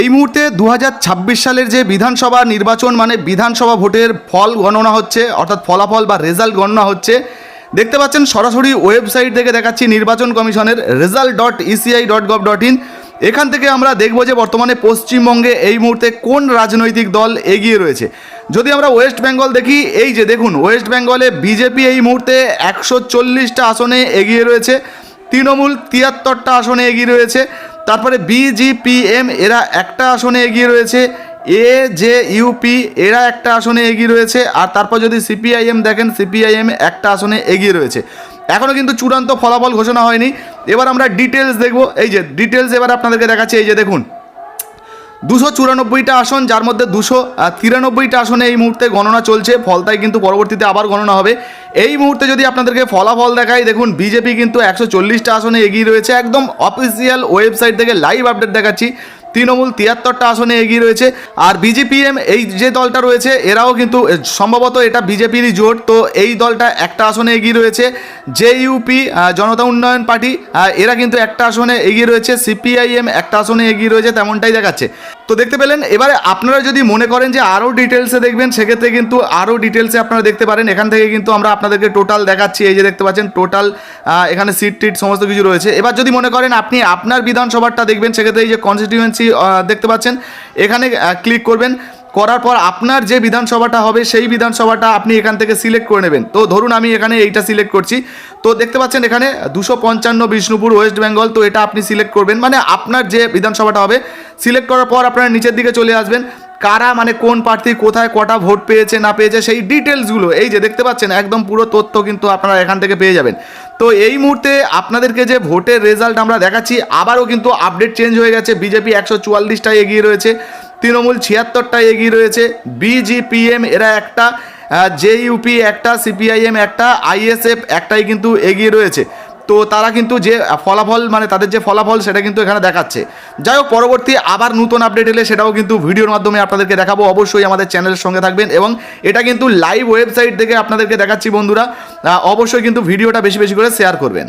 এই মুহূর্তে 2026 সালের যে বিধানসভা নির্বাচন মানে বিধানসভা ভোটের ফল গণনা হচ্ছে, অর্থাৎ ফলাফল বা রেজাল্ট গণনা হচ্ছে। দেখতে পাচ্ছেন সরাসরি ওয়েবসাইট থেকে দেখাচ্ছি নির্বাচন কমিশনের result.eci.gov.in। এখান থেকে আমরা দেখব যে বর্তমানে পশ্চিমবঙ্গে এই মুহূর্তে কোন রাজনৈতিক দল এগিয়ে রয়েছে। যদি আমরা ওয়েস্ট বেঙ্গল দেখি, এই যে দেখুন ওয়েস্ট বেঙ্গলে বিজেপি এই মুহূর্তে 140টা আসনে এগিয়ে রয়েছে, তৃণমূল 73টা আসনে এগিয়ে রয়েছে, তারপরে বিজিপিএম এরা একটা আসনে এগিয়ে রয়েছে, এজেইউপি এরা একটা আসনে এগিয়ে রয়েছে, আর তারপর যদি সিপিআইএম দেখেন সিপিআইএম একটা আসনে এগিয়ে রয়েছে। এখনও কিন্তু চূড়ান্ত ফলাফল ঘোষণা হয়নি। এবার আমরা ডিটেলস দেখব। এই যে ডিটেলস এবার আপনাদেরকে দেখাচ্ছি। এই যে দেখুন 294টা আসন, যার মধ্যে 293টা আসনে এই মুহূর্তে গণনা চলছে। ফলটাই কিন্তু পরবর্তীতে আবার গণনা হবে। এই মুহূর্তে যদি আপনাদেরকে ফলাফল দেখাই, দেখুন বিজেপি কিন্তু 140টা আসনে এগিয়ে রয়েছে, একদম অফিসিয়াল ওয়েবসাইট থেকে লাইভ আপডেট দেখাচ্ছি। তৃণমূল 73টা আসনে এগিয়ে রয়েছে, আর বিজেপিএম এই যে দলটা রয়েছে এরাও কিন্তু সম্ভবত এটা বিজেপিরই জোট, তো এই দলটা একটা আসনে এগিয়ে রয়েছে। জেইউপি জনতা উন্নয়ন পার্টি এরা কিন্তু একটা আসনে এগিয়ে রয়েছে, সিপিআইএম একটা আসনে এগিয়ে রয়েছে, তেমনটাই দেখাচ্ছে। তো দেখতে পেলেন। এবারে আপনারা যদি মনে করেন যে আরও ডিটেলসে দেখবেন, সেক্ষেত্রে কিন্তু আরও ডিটেলসে আপনারা দেখতে পারেন। এখান থেকে কিন্তু আমরা আপনাদেরকে টোটাল দেখাচ্ছি। এই যে দেখতে পাচ্ছেন টোটাল এখানে সিট টিট সমস্ত কিছু রয়েছে। এবার যদি মনে করেন আপনি আপনার বিধানসভাটা দেখবেন, সেক্ষেত্রে এই যে কনস্টিটিউয়েন্সি দেখতে পাচ্ছেন, এখানে ক্লিক করবেন। করার পর আপনার যে বিধানসভাটা হবে সেই বিধানসভাটা আপনি এখান থেকে সিলেক্ট করে নেবেন। তো ধরুন আমি এখানে এইটা সিলেক্ট করছি। তো দেখতে পাচ্ছেন এখানে 255 বিষ্ণুপুর ওয়েস্ট বেঙ্গল, তো এটা আপনি সিলেক্ট করবেন। মানে আপনার যে বিধানসভাটা হবে সিলেক্ট করার পর আপনারা নিচের দিকে চলে আসবেন, কারা মানে কোন প্রার্থী কোথায় কটা ভোট পেয়েছে না পেয়েছে সেই ডিটেলসগুলো এই যে দেখতে পাচ্ছেন, একদম পুরো তথ্য কিন্তু আপনারা এখান থেকে পেয়ে যাবেন। তো এই মুহূর্তে আপনাদেরকে যে ভোটের রেজাল্ট আমরা দেখাচ্ছি, আবারও কিন্তু আপডেট চেঞ্জ হয়ে গেছে। বিজেপি 144টায় এগিয়ে রয়েছে, তৃণমূল 76টায় এগিয়ে রয়েছে, বিজিপিএম এরা একটা, জেইউপি একটা, সিপিআইএম একটা, আইএসএফ একটাই কিন্তু এগিয়ে রয়েছে। তো তারা কিন্তু যে ফলাফল মানে তাদের যে ফলাফল সেটা কিন্তু এখানে দেখাচ্ছে। যাই হোক, পরবর্তী আবার নতুন আপডেট এলে সেটাও কিন্তু ভিডিওর মাধ্যমে আপনাদেরকে দেখাবো। অবশ্যই আমাদের চ্যানেলের সঙ্গে থাকবেন, এবং এটা কিন্তু লাইভ ওয়েবসাইট থেকে আপনাদেরকে দেখাচ্ছি বন্ধুরা। অবশ্যই কিন্তু ভিডিওটা বেশি বেশি করে শেয়ার করবেন।